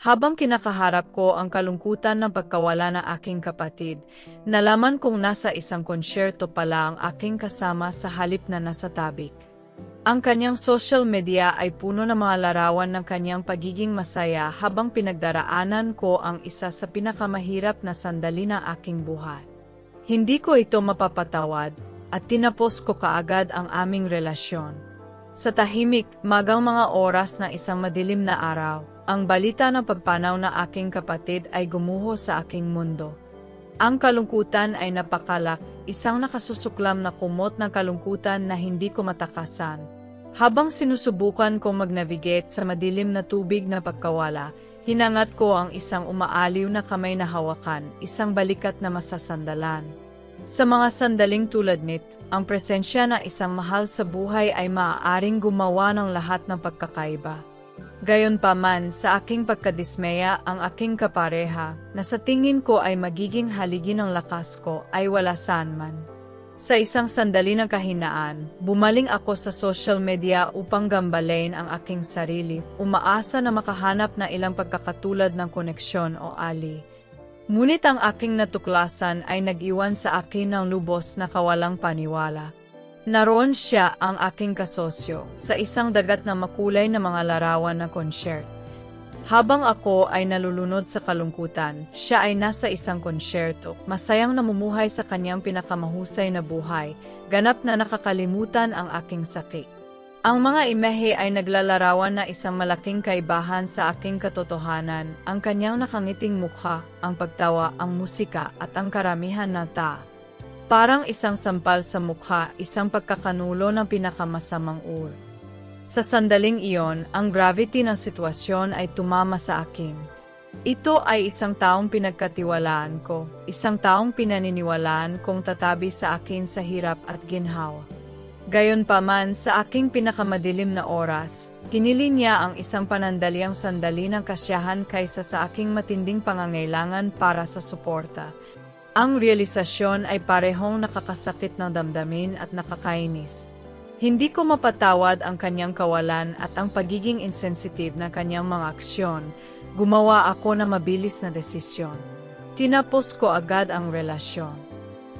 Habang kinakaharap ko ang kalungkutan ng pagkawala ng aking kapatid, nalaman kong nasa isang konsyerto pala ang aking kasama sa halip na nasa tabik. Ang kanyang social media ay puno ng mga larawan ng kanyang pagiging masaya habang pinagdaraanan ko ang isa sa pinakamahirap na sandali ng aking buhay. Hindi ko ito mapapatawad at tinapos ko kaagad ang aming relasyon. Sa tahimik, magang mga oras ng isang madilim na araw, ang balita ng pagpanaw ng aking kapatid ay gumuho sa aking mundo. Ang kalungkutan ay napakalak, isang nakasusuklam na kumot ng kalungkutan na hindi ko matakasan. Habang sinusubukan kong mag-navigate sa madilim na tubig na pagkawala, hinangat ko ang isang umaaliw na kamay na hawakan, isang balikat na masasandalan. Sa mga sandaling tulad nito, ang presensya ng isang mahal sa buhay ay maaaring gumawa ng lahat ng pagkakaiba. Gayunpaman, sa aking pagkadismaya, ang aking kapareha, na sa tingin ko ay magiging haligi ng lakas ko, ay wala saan man. Sa isang sandali ng kahinaan, bumaling ako sa social media upang gambalain ang aking sarili, umaasa na makahanap na ilang pagkakatulad ng koneksyon o ali. Ngunit ang aking natuklasan ay nag-iwan sa akin ng lubos na kawalang paniwala. Naroon siya, ang aking kasosyo, sa isang dagat na makulay na mga larawan ng konsyert. Habang ako ay nalulunod sa kalungkutan, siya ay nasa isang konsyerto, masayang namumuhay sa kanyang pinakamahusay na buhay, ganap na nakakalimutan ang aking sakit. Ang mga imahe ay naglalarawan na isang malaking kaibahan sa aking katotohanan, ang kanyang nakangiting mukha, ang pagtawa, ang musika, at ang karamihan na tao. Parang isang sampal sa mukha, isang pagkakanulo ng pinakamasamang ur. Sa sandaling iyon, ang gravity ng sitwasyon ay tumama sa akin. Ito ay isang taong pinagkatiwalaan ko, isang taong pinaniniwalaan kong tatabi sa akin sa hirap at ginhawa. Gayunpaman, sa aking pinakamadilim na oras, kinili niya ang isang panandaliang sandali ng kasiyahan kaysa sa aking matinding pangangailangan para sa suporta. Ang realisasyon ay parehong nakakasakit ng damdamin at nakakainis. Hindi ko mapatawad ang kanyang kawalan at ang pagiging insensitive ng kanyang mga aksyon. Gumawa ako ng mabilis na desisyon. Tinapos ko agad ang relasyon.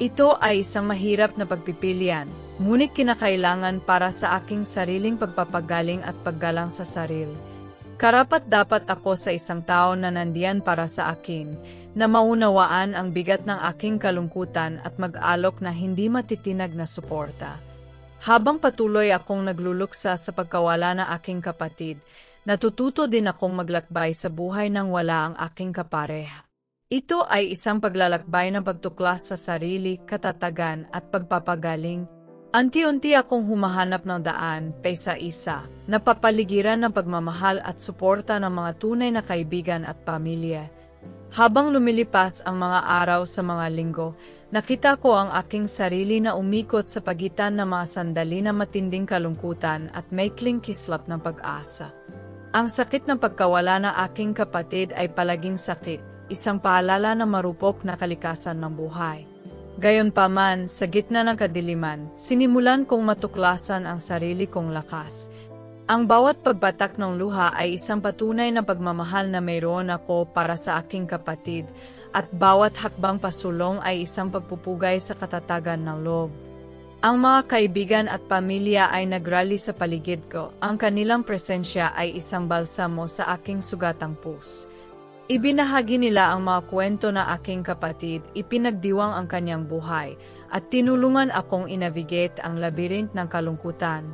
Ito ay isang mahirap na pagpipilian, ngunit kinakailangan para sa aking sariling pagpapagaling at paggalang sa sarili. Karapat-dapat ako sa isang tao na nandiyan para sa akin, na maunawaan ang bigat ng aking kalungkutan at mag-alok na hindi matitinag na suporta. Habang patuloy akong nagluluksa sa pagkawala ng aking kapatid, natututo din akong maglakbay sa buhay nang wala ang aking kapareha. Ito ay isang paglalakbay ng pagtuklas sa sarili, katatagan at pagpapagaling. Unti-unti akong humahanap ng daan, isa, napapaligiran ng pagmamahal at suporta ng mga tunay na kaibigan at pamilya. Habang lumilipas ang mga araw sa mga linggo, nakita ko ang aking sarili na umikot sa pagitan ng mga sandali na matinding kalungkutan at maikling kislap ng pag-asa. Ang sakit ng pagkawala ng aking kapatid ay palaging sakit, isang paalala na marupok na kalikasan ng buhay. Gayunpaman, sa gitna ng kadiliman, sinimulan kong matuklasan ang sarili kong lakas. Ang bawat pagbatak ng luha ay isang patunay na pagmamahal na mayroon ako para sa aking kapatid, at bawat hakbang pasulong ay isang pagpupugay sa katatagan ng loob. Ang mga kaibigan at pamilya ay nagrally sa paligid ko, ang kanilang presensya ay isang balsamo sa aking sugatang puso. Ibinahagi nila ang mga kwento na aking kapatid, ipinagdiwang ang kanyang buhay, at tinulungan akong inavigate ang labyrinth ng kalungkutan.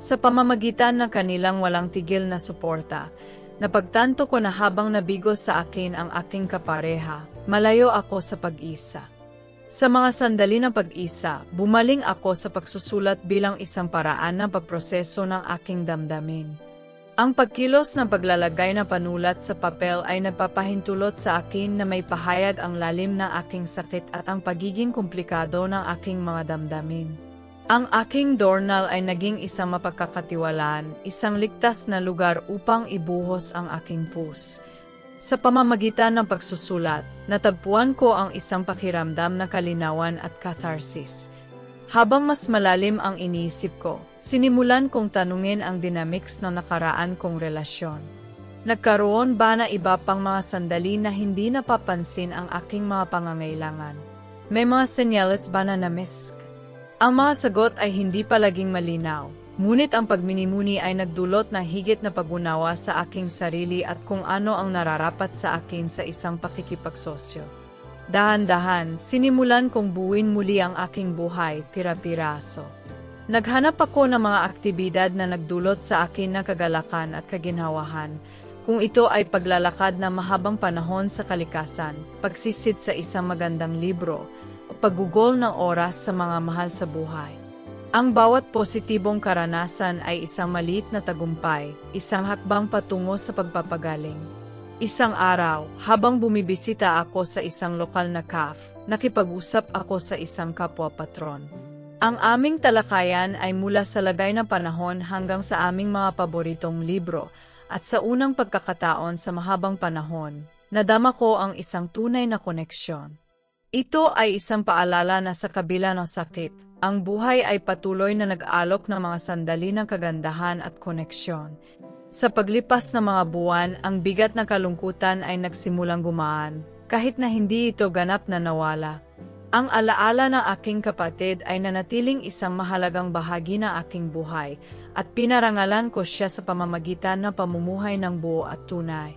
Sa pamamagitan ng kanilang walang tigil na suporta, napagtanto ko na habang nabigo sa akin ang aking kapareha, malayo ako sa pag-isa. Sa mga sandali ng pag-isa, bumaling ako sa pagsusulat bilang isang paraan ng pagproseso ng aking damdamin. Ang pagkilos ng paglalagay ng panulat sa papel ay nagpapahintulot sa akin na may pahayag ang lalim ng aking sakit at ang pagiging komplikado ng aking mga damdamin. Ang aking journal ay naging isang mapagkakatiwalaan, isang ligtas na lugar upang ibuhos ang aking puso. Sa pamamagitan ng pagsusulat, natagpuan ko ang isang pakiramdam na kalinawan at catharsis. Habang mas malalim ang iniisip ko, sinimulan kong tanungin ang dynamics ng nakaraan kong relasyon. Nagkaroon ba na iba pang mga sandali na hindi napapansin ang aking mga pangangailangan? May mga senyales ba na na-miss? Ang mga sagot ay hindi palaging malinaw, ngunit ang pagminimuni ay nagdulot ng higit na pag-unawa sa aking sarili at kung ano ang nararapat sa akin sa isang pakikipagsosyo. Dahan-dahan, sinimulan kong buuin muli ang aking buhay, pira-piraso. Naghanap ako ng mga aktibidad na nagdulot sa akin ng kagalakan at kaginhawahan, kung ito ay paglalakad na mahabang panahon sa kalikasan, pagsisid sa isang magandang libro, o paggugol ng oras sa mga mahal sa buhay. Ang bawat positibong karanasan ay isang maliit na tagumpay, isang hakbang patungo sa pagpapagaling. Isang araw, habang bumibisita ako sa isang lokal na cafe, nakipag-usap ako sa isang kapwa-patron. Ang aming talakayan ay mula sa lagay ng panahon hanggang sa aming mga paboritong libro, at sa unang pagkakataon sa mahabang panahon, nadama ko ang isang tunay na koneksyon. Ito ay isang paalala na sa kabila ng sakit, ang buhay ay patuloy na nag-aalok ng mga sandali ng kagandahan at koneksyon. Sa paglipas ng mga buwan, ang bigat ng kalungkutan ay nagsimulang gumaan, kahit na hindi ito ganap na nawala. Ang alaala ng aking kapatid ay nanatiling isang mahalagang bahagi ng aking buhay, at pinarangalan ko siya sa pamamagitan ng pamumuhay ng buo at tunay.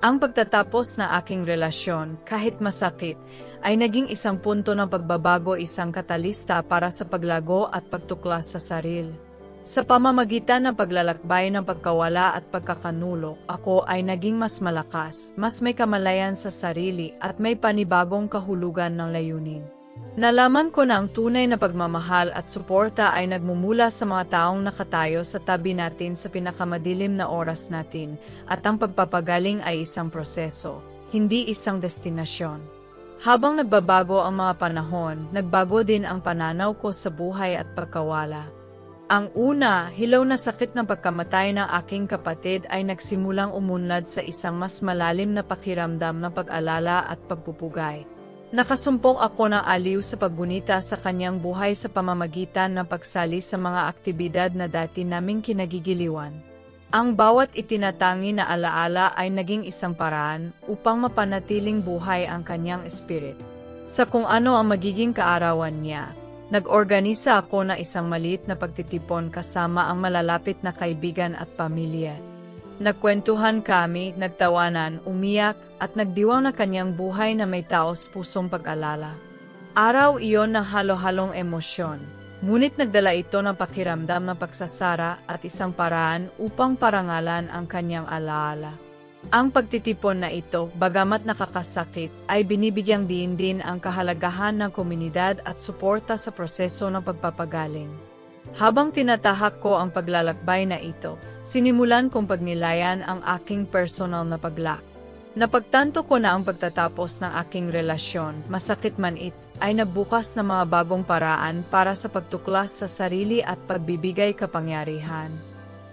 Ang pagtatapos ng aking relasyon, kahit masakit, ay naging isang punto ng pagbabago, isang katalista para sa paglago at pagtuklas sa sarili. Sa pamamagitan ng paglalakbay ng pagkawala at pagkakanulok, ako ay naging mas malakas, mas may kamalayan sa sarili at may panibagong kahulugan ng layunin. Nalaman ko na ang tunay na pagmamahal at suporta ay nagmumula sa mga taong nakatayo sa tabi natin sa pinakamadilim na oras natin, at ang pagpapagaling ay isang proseso, hindi isang destinasyon. Habang nagbabago ang mga panahon, nagbago din ang pananaw ko sa buhay at pagkawala. Ang una, hilaw na sakit ng pagkamatay ng aking kapatid ay nagsimulang umunlad sa isang mas malalim na pakiramdam ng pag-alala at pagpupugay. Nakasumpong ako ng aliw sa paggunita sa kanyang buhay sa pamamagitan ng pagsali sa mga aktibidad na dati naming kinagigiliwan. Ang bawat itinatangi na alaala ay naging isang paraan upang mapanatiling buhay ang kanyang spirit. Sa kung ano ang magiging kaarawan niya, nag-organisa ako ng isang maliit na pagtitipon kasama ang malalapit na kaibigan at pamilya. Nagkwentuhan kami, nagtawanan, umiyak, at nagdiwang na kanyang buhay na may taos pusong pag-alala. Araw iyon ng halo-halong emosyon, ngunit nagdala ito ng pakiramdam ng pagsasara at isang paraan upang parangalan ang kanyang alaala. Ang pagtitipon na ito, bagamat nakakasakit, ay binibigyang diin din ang kahalagahan ng komunidad at suporta sa proseso ng pagpapagaling. Habang tinatahak ko ang paglalakbay na ito, sinimulan kong pagnilayan ang aking personal na paglak. Napagtanto ko na ang pagtatapos ng aking relasyon, masakit man ay nagbukas ng mga bagong paraan para sa pagtuklas sa sarili at pagbibigay kapangyarihan.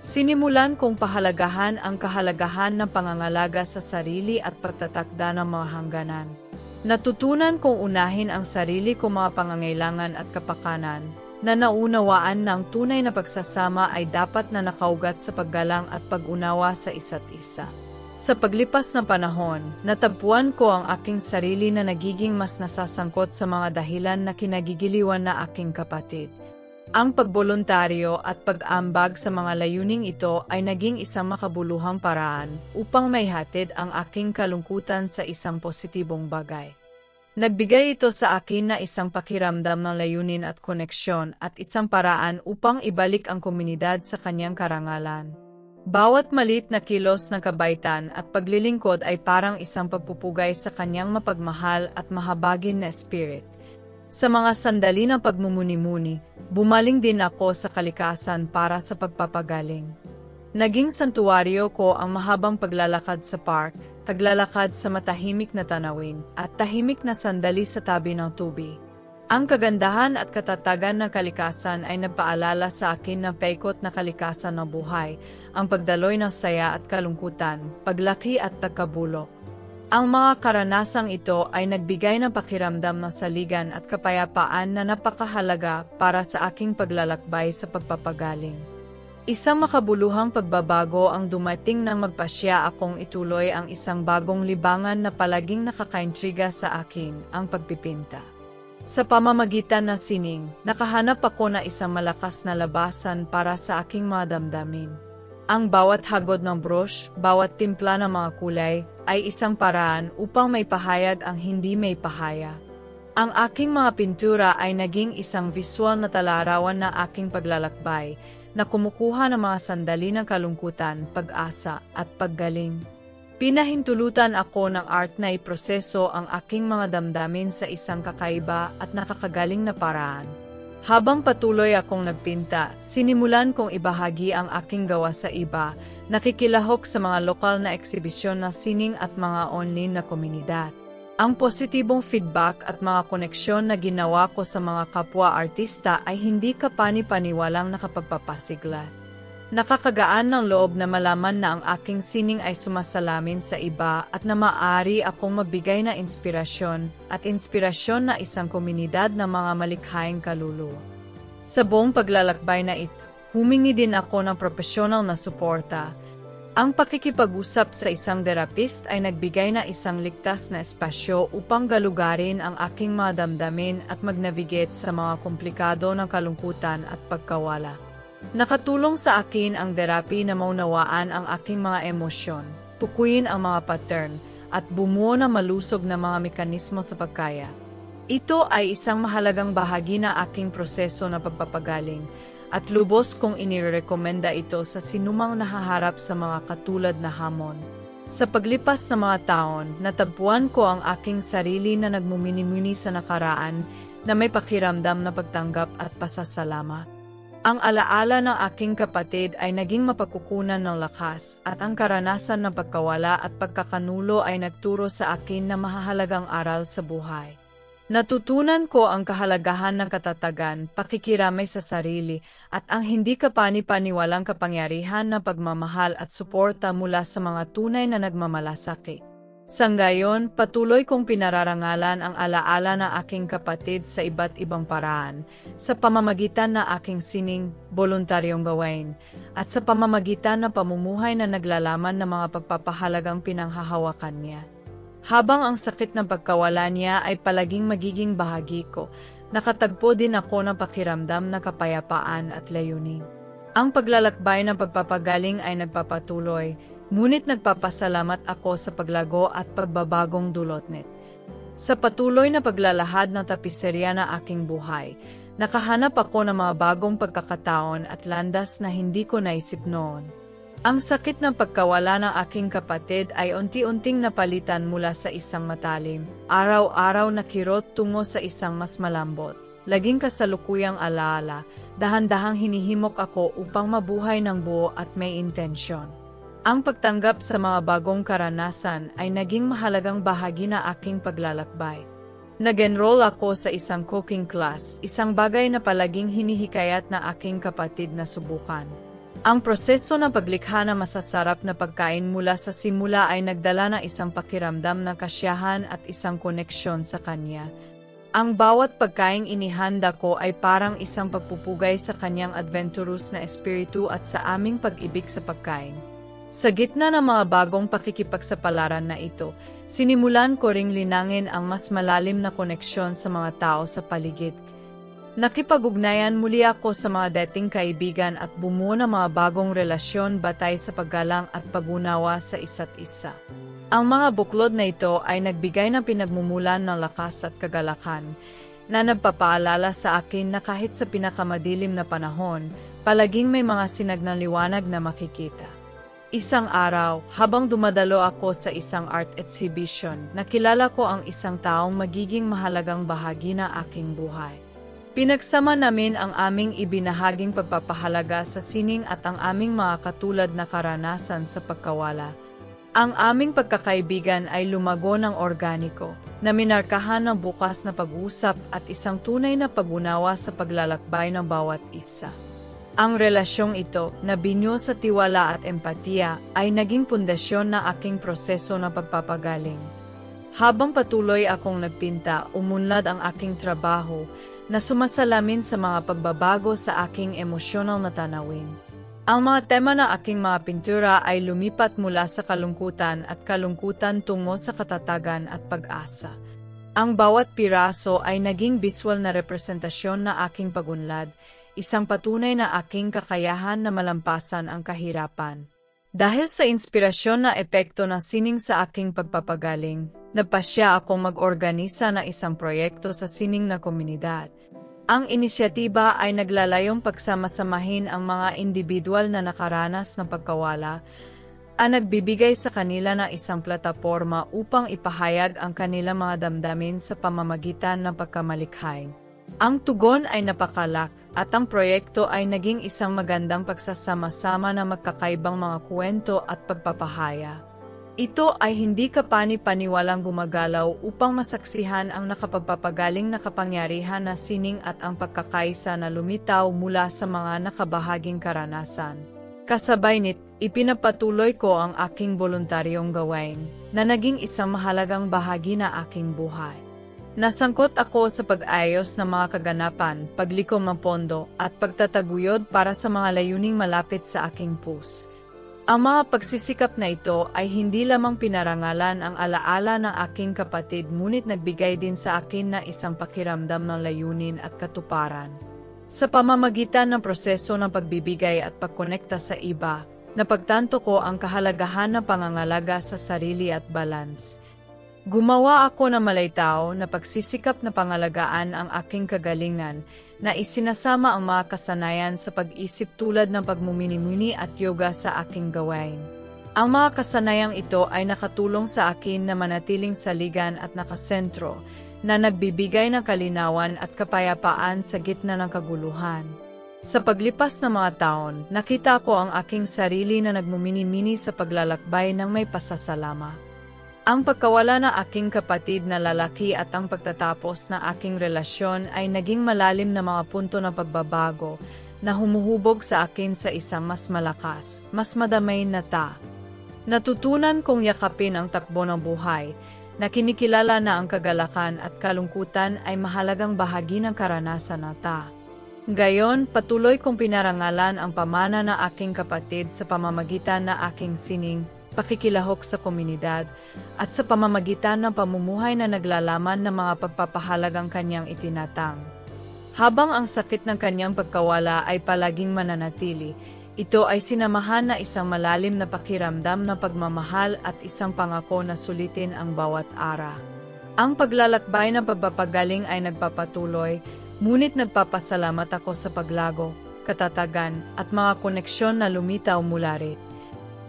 Sinimulan kong pahalagahan ang kahalagahan ng pangangalaga sa sarili at pagtatakda ng mga hangganan. Natutunan kong unahin ang sarili kong mga pangangailangan at kapakanan, na naunawaan ng tunay na pagsasama ay dapat na nakaugat sa paggalang at pag-unawa sa isa't isa. Sa paglipas ng panahon, natagpuan ko ang aking sarili na nagiging mas nasasangkot sa mga dahilan na kinagigiliwan na aking kapatid. Ang pagboluntaryo at pag-ambag sa mga layuning ito ay naging isang makabuluhang paraan upang maihatid ang aking kalungkutan sa isang positibong bagay. Nagbigay ito sa akin na isang pakiramdam ng layunin at koneksyon at isang paraan upang ibalik ang komunidad sa kanyang karangalan. Bawat maliit na kilos ng kabaitan at paglilingkod ay parang isang pagpupugay sa kanyang mapagmahal at mahabagin na spirit. Sa mga sandali ng pagmumuni-muni, bumaling din ako sa kalikasan para sa pagpapagaling. Naging santuwaryo ko ang mahabang paglalakad sa park, paglalakad sa matahimik na tanawin, at tahimik na sandali sa tabi ng tubig. Ang kagandahan at katatagan ng kalikasan ay nagpaalala sa akin ng paikot na kalikasan ng buhay, ang pagdaloy ng saya at kalungkutan, paglaki at pagkabulok. Ang mga karanasang ito ay nagbigay ng pakiramdam ng saligan at kapayapaan na napakahalaga para sa aking paglalakbay sa pagpapagaling. Isang makabuluhang pagbabago ang dumating nang magpasya akong ituloy ang isang bagong libangan na palaging nakakaintriga sa akin, ang pagpipinta. Sa pamamagitan ng sining, nakahanap ako na isang malakas na labasan para sa aking mga damdamin. Ang bawat hagod ng brush, bawat timpla ng mga kulay, ay isang paraan upang may pahayag ang hindi may pahaya. Ang aking mga pintura ay naging isang visual na talarawan na aking paglalakbay, na kumukuha ng mga sandali ng kalungkutan, pag-asa, at paggaling. Pinahintulutan ako ng art na iproseso ang aking mga damdamin sa isang kakaiba at nakakagaling na paraan. Habang patuloy akong nagpinta, sinimulan kong ibahagi ang aking gawa sa iba, nakikilahok sa mga lokal na eksibisyon ng sining at mga online na komunidad. Ang positibong feedback at mga koneksyon na ginawa ko sa mga kapwa-artista ay hindi kapani-paniwalang nakapagpapasigla. Nakakagaan ng loob na malaman na ang aking sining ay sumasalamin sa iba at na maaari akong magbigay na inspirasyon na isang komunidad ng mga malikhaing kaluluwa. Sa buong paglalakbay na ito, humingi din ako ng profesional na suporta. Ang pakikipag-usap sa isang therapist ay nagbigay na isang ligtas na espasyo upang galugarin ang aking mga damdamin at mag-navigate sa mga komplikado ng kalungkutan at pagkawala. Nakatulong sa akin ang therapy na maunawaan ang aking mga emosyon, tukuyin ang mga pattern, at bumuo na malusog na mga mekanismo sa pagkaya. Ito ay isang mahalagang bahagi ng aking proseso na pagpapagaling, at lubos kong inirekomenda ito sa sinumang nahaharap sa mga katulad na hamon. Sa paglipas ng mga taon, natagpuan ko ang aking sarili na nagmumini-muni sa nakaraan na may pakiramdam na pagtanggap at pasasalamat. Ang alaala ng aking kapatid ay naging mapagkukunan ng lakas at ang karanasan ng pagkawala at pagkakanulo ay nagturo sa akin na mahahalagang aral sa buhay. Natutunan ko ang kahalagahan ng katatagan, pakikiramay sa sarili, at ang hindi kapani-paniwalang kapangyarihan ng pagmamahal at suporta mula sa mga tunay na nagmamalasakit. Sa ngayon, patuloy kong pinararangalan ang alaala ng aking kapatid sa iba't ibang paraan, sa pamamagitan ng aking sining, voluntaryong gawain, at sa pamamagitan ng pamumuhay na naglalaman ng mga pagpapahalagang pinanghahawakan niya. Habang ang sakit ng pagkawala niya ay palaging magiging bahagi ko, nakatagpo din ako ng pakiramdam ng kapayapaan at layunin. Ang paglalakbay ng pagpapagaling ay nagpapatuloy, ngunit nagpapasalamat ako sa paglago at pagbabagong dulot nito. Sa patuloy na paglalahad ng tapiserya ng aking buhay, nakahanap ako ng mga bagong pagkakataon at landas na hindi ko naisip noon. Ang sakit ng pagkawala ng aking kapatid ay unti-unting napalitan mula sa isang matalim, araw-araw na kirot tungo sa isang mas malambot, laging kasalukuyang alaala, dahan-dahang hinihimok ako upang mabuhay ng buo at may intensyon. Ang pagtanggap sa mga bagong karanasan ay naging mahalagang bahagi na aking paglalakbay. Nag-enroll ako sa isang cooking class, isang bagay na palaging hinihikayat na aking kapatid na subukan. Ang proseso ng paglikha ng masasarap na pagkain mula sa simula ay nagdala ng isang pakiramdam ng kasiyahan at isang koneksyon sa kanya. Ang bawat pagkaing inihanda ko ay parang isang pagpupugay sa kanyang adventurous na espiritu at sa aming pag-ibig sa pagkain. Sa gitna ng mga bagong pakikipagsapalaran na ito, sinimulan ko ring linangin ang mas malalim na koneksyon sa mga tao sa paligid. Nakipag-ugnayan muli ako sa mga dating kaibigan at bumuo ng mga bagong relasyon batay sa paggalang at pag-unawa sa isa't isa. Ang mga buklod na ito ay nagbigay ng pinagmumulan ng lakas at kagalakan, na nagpapaalala sa akin na kahit sa pinakamadilim na panahon, palaging may mga sinagnang liwanag na makikita. Isang araw, habang dumadalo ako sa isang art exhibition, nakilala ko ang isang taong magiging mahalagang bahagi ng aking buhay. Pinagsama namin ang aming ibinahaging pagpapahalaga sa sining at ang aming mga katulad na karanasan sa pagkawala. Ang aming pagkakaibigan ay lumago ng organiko, na minarkahan ng bukas na pag-usap at isang tunay na pag-unawa sa paglalakbay ng bawat isa. Ang relasyong ito, na binyo sa tiwala at empatiya, ay naging pundasyon ng aking proseso ng pagpapagaling. Habang patuloy akong nagpinta, umunlad ang aking trabaho, na sumasalamin sa mga pagbabago sa aking emosyonal na tanawin. Ang mga tema ng aking mga pintura ay lumipat mula sa kalungkutan at kalungkutan tungo sa katatagan at pag-asa. Ang bawat piraso ay naging visual na representasyon na aking pagunlad, isang patunay na aking kakayahan na malampasan ang kahirapan. Dahil sa inspirasyon na epekto ng sining sa aking pagpapagaling, napasya akong mag-organisa ng isang proyekto sa sining na komunidad. Ang inisyatiba ay naglalayong pagsamasamahin ang mga individual na nakaranas ng pagkawala, ang nagbibigay sa kanila ng isang plataporma upang ipahayag ang kanilang mga damdamin sa pamamagitan ng pagkamalikhain. Ang tugon ay napakalak at ang proyekto ay naging isang magandang pagsasama-sama ng magkakaibang mga kwento at pagpapahaya. Ito ay hindi kapani-paniwalang gumagalaw upang masaksihan ang nakapagpapagaling na kapangyarihan na sining at ang pagkakaisa na lumitaw mula sa mga nakabahaging karanasan. Kasabay nito, ipinapatuloy ko ang aking voluntaryong gawain na naging isang mahalagang bahagi na aking buhay. Nasangkot ako sa pag-ayos ng mga kaganapan, paglikom ng pondo, at pagtataguyod para sa mga layuning malapit sa aking puso. Ang mga pagsisikap na ito ay hindi lamang pinarangalan ang alaala ng aking kapatid ngunit nagbigay din sa akin na isang pakiramdam ng layunin at katuparan. Sa pamamagitan ng proseso ng pagbibigay at pagkonekta sa iba, napagtanto ko ang kahalagahan ng pangangalaga sa sarili at balance. Gumawa ako ng malaytao na pagsisikap na pangalagaan ang aking kagalingan na isinasama ang mga kasanayan sa pag-isip tulad ng pagmumini-muni at yoga sa aking gawain. Ang mga kasanayang ito ay nakatulong sa akin na manatiling saligan at nakasentro, na nagbibigay ng kalinawan at kapayapaan sa gitna ng kaguluhan. Sa paglipas ng mga taon, nakita ko ang aking sarili na nagmumini-mini sa paglalakbay ng may pasasalama. Ang pagkawala ng aking kapatid na lalaki at ang pagtatapos ng aking relasyon ay naging malalim na mga punto ng pagbabago na humuhubog sa akin sa isang mas malakas, mas madamay na Natutunan kong yakapin ang takbo ng buhay, na kinikilala na ang kagalakan at kalungkutan ay mahalagang bahagi ng karanasan na Gayon, patuloy kong pinarangalan ang pamana ng aking kapatid sa pamamagitan ng aking sining, pakikilahok sa komunidad, at sa pamamagitan ng pamumuhay na naglalaman ng mga pagpapahalagang kanyang itinatang. Habang ang sakit ng kanyang pagkawala ay palaging mananatili, ito ay sinamahan na isang malalim na pakiramdam ng pagmamahal at isang pangako na sulitin ang bawat araw. Ang paglalakbay ng pagpapagaling ay nagpapatuloy, ngunit nagpapasalamat ako sa paglago, katatagan, at mga koneksyon na lumitaw mula rito.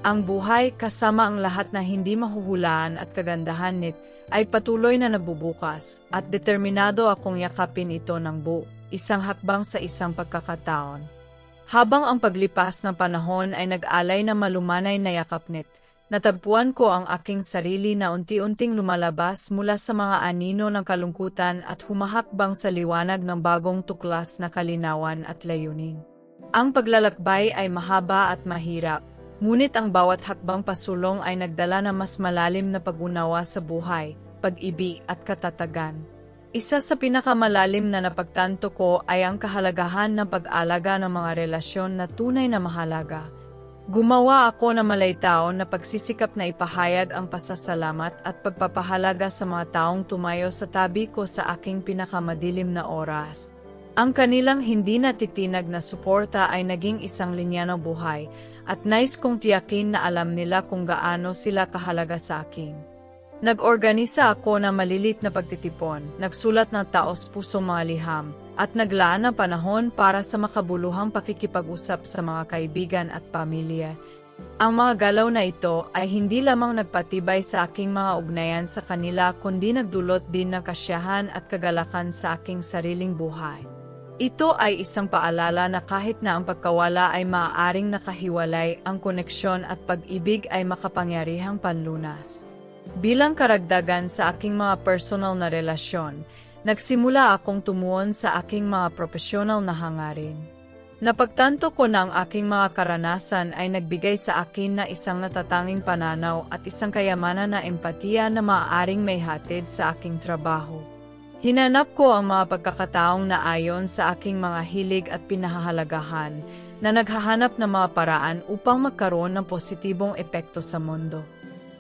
Ang buhay kasama ang lahat na hindi mahuhulaan at kagandahan nito ay patuloy na nagbubukas at determinado akong yakapin ito ng buo, isang hakbang sa isang pagkakataon. Habang ang paglipas ng panahon ay nag-alay na malumanay na yakap nito, natagpuan ko ang aking sarili na unti-unting lumalabas mula sa mga anino ng kalungkutan at humahakbang sa liwanag ng bagong tuklas na kalinawan at layunin. Ang paglalakbay ay mahaba at mahirap, ngunit ang bawat hakbang pasulong ay nagdala ng mas malalim na pag-unawa sa buhay, pag-ibig at katatagan. Isa sa pinakamalalim na napagtanto ko ay ang kahalagahan ng pag-alaga ng mga relasyon na tunay na mahalaga. Gumawa ako ng malaytao na pagsisikap na ipahayag ang pasasalamat at pagpapahalaga sa mga taong tumayo sa tabi ko sa aking pinakamadilim na oras. Ang kanilang hindi natitinag na suporta ay naging isang linya ng buhay, at nais kong tiyakin na alam nila kung gaano sila kahalaga sa akin. Nag-organisa ako ng malilit na pagtitipon, nagsulat ng taos-pusong mga liham, at naglaan ng panahon para sa makabuluhang pakikipag-usap sa mga kaibigan at pamilya. Ang mga galaw na ito ay hindi lamang nagpatibay sa aking mga ugnayan sa kanila kundi nagdulot din ng kasiyahan at kagalakan sa aking sariling buhay. Ito ay isang paalala na kahit na ang pagkawala ay maaaring nakahiwalay, ang koneksyon at pag-ibig ay makapangyarihang panlunas. Bilang karagdagan sa aking mga personal na relasyon, nagsimula akong tumuon sa aking mga profesional na hangarin. Napagtanto ko na ang aking mga karanasan ay nagbigay sa akin na isang natatanging pananaw at isang kayamanan na empatiya na maaaring may hatid sa aking trabaho. Hinanap ko ang mga pagkakataong naayon sa aking mga hilig at pinahahalagahan, na naghahanap ng mga paraan upang magkaroon ng positibong epekto sa mundo.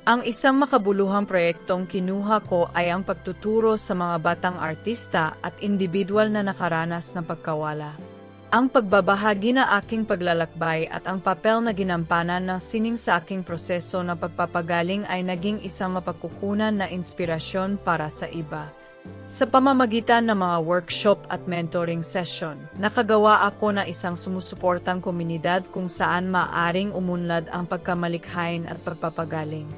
Ang isang makabuluhang proyektong kinuha ko ay ang pagtuturo sa mga batang artista at individual na nakaranas ng pagkawala. Ang pagbabahagi na aking paglalakbay at ang papel na ginampanan ng sining sa aking proseso ng pagpapagaling ay naging isang mapagkukunan na inspirasyon para sa iba. Sa pamamagitan ng mga workshop at mentoring session, nakagawa ako na isang sumusuportang komunidad kung saan maaring umunlad ang pagkamalikhain at pagpapagaling.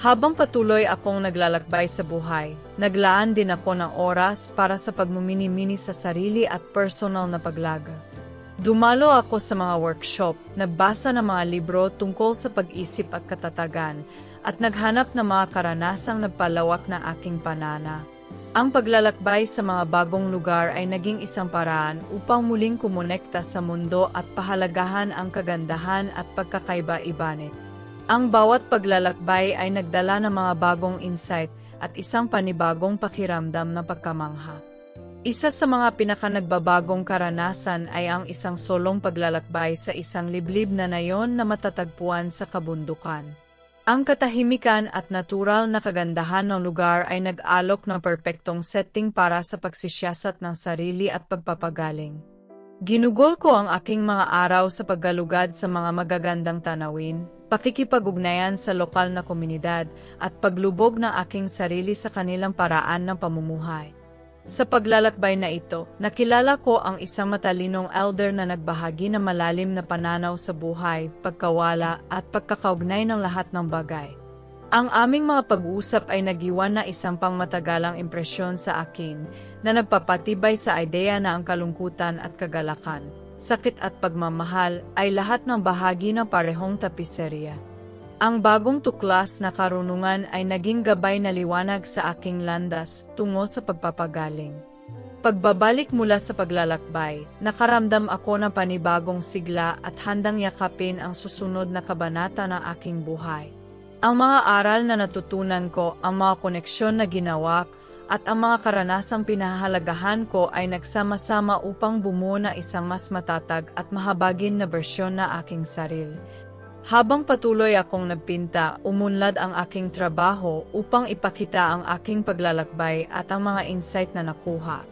Habang patuloy akong naglalakbay sa buhay, naglaan din ako ng oras para sa pagmumini-mini sa sarili at personal na paglaga. Dumalo ako sa mga workshop, nagbasa ng mga libro tungkol sa pag-isip at katatagan, at naghanap ng mga karanasang nagpalawak na aking panana. Ang paglalakbay sa mga bagong lugar ay naging isang paraan upang muling kumonekta sa mundo at pahalagahan ang kagandahan at pagkakaiba-ibanit. Ang bawat paglalakbay ay nagdala ng mga bagong insight at isang panibagong pakiramdam ng pagkamangha. Isa sa mga pinakanagbabagong karanasan ay ang isang solong paglalakbay sa isang liblib na nayon na matatagpuan sa kabundukan. Ang katahimikan at natural na kagandahan ng lugar ay nag-alok ng perpektong setting para sa pagsisiyasat ng sarili at pagpapagaling. Ginugol ko ang aking mga araw sa paggalugad sa mga magagandang tanawin, pakikipag-ugnayan sa lokal na komunidad, at paglubog ng aking sarili sa kanilang paraan ng pamumuhay. Sa paglalakbay na ito, nakilala ko ang isang matalinong elder na nagbahagi ng malalim na pananaw sa buhay, pagkawala, at pagkakaugnay ng lahat ng bagay. Ang aming mga pag-uusap ay nagiwan na isang pangmatagalang impresyon sa akin na nagpapatibay sa ideya na ang kalungkutan at kagalakan, sakit at pagmamahal ay lahat ng bahagi ng parehong tapiserya. Ang bagong tuklas na karunungan ay naging gabay na liwanag sa aking landas tungo sa pagpapagaling. Pagbabalik mula sa paglalakbay, nakaramdam ako ng panibagong sigla at handang yakapin ang susunod na kabanata ng aking buhay. Ang mga aral na natutunan ko, ang mga koneksyon na ginawa, at ang mga karanasang pinahahalagahan ko ay nagsama-sama upang bumuo na isang mas matatag at mahabagin na bersyon na aking sarili. Habang patuloy akong nagpinta, umunlad ang aking trabaho upang ipakita ang aking paglalakbay at ang mga insight na nakuha.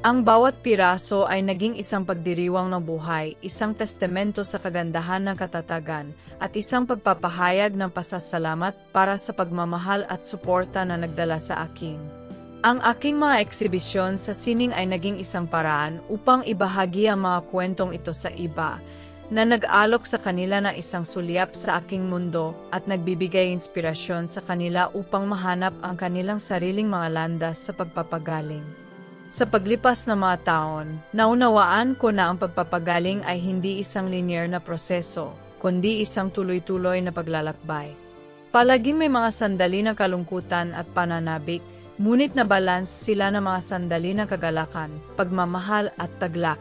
Ang bawat piraso ay naging isang pagdiriwang ng buhay, isang testamento sa kagandahan ng katatagan, at isang pagpapahayag ng pasasalamat para sa pagmamahal at suporta na nagdala sa akin. Ang aking mga eksibisyon sa sining ay naging isang paraan upang ibahagi ang mga kwentong ito sa iba, na nag-alok sa kanila na isang sulyap sa aking mundo at nagbibigay inspirasyon sa kanila upang mahanap ang kanilang sariling mga landas sa pagpapagaling. Sa paglipas ng mga taon, naunawaan ko na ang pagpapagaling ay hindi isang linear na proseso, kundi isang tuloy-tuloy na paglalakbay. Palaging may mga sandali ng kalungkutan at pananabik, ngunit nabalans sila ng mga sandali ng kagalakan, pagmamahal at taglak.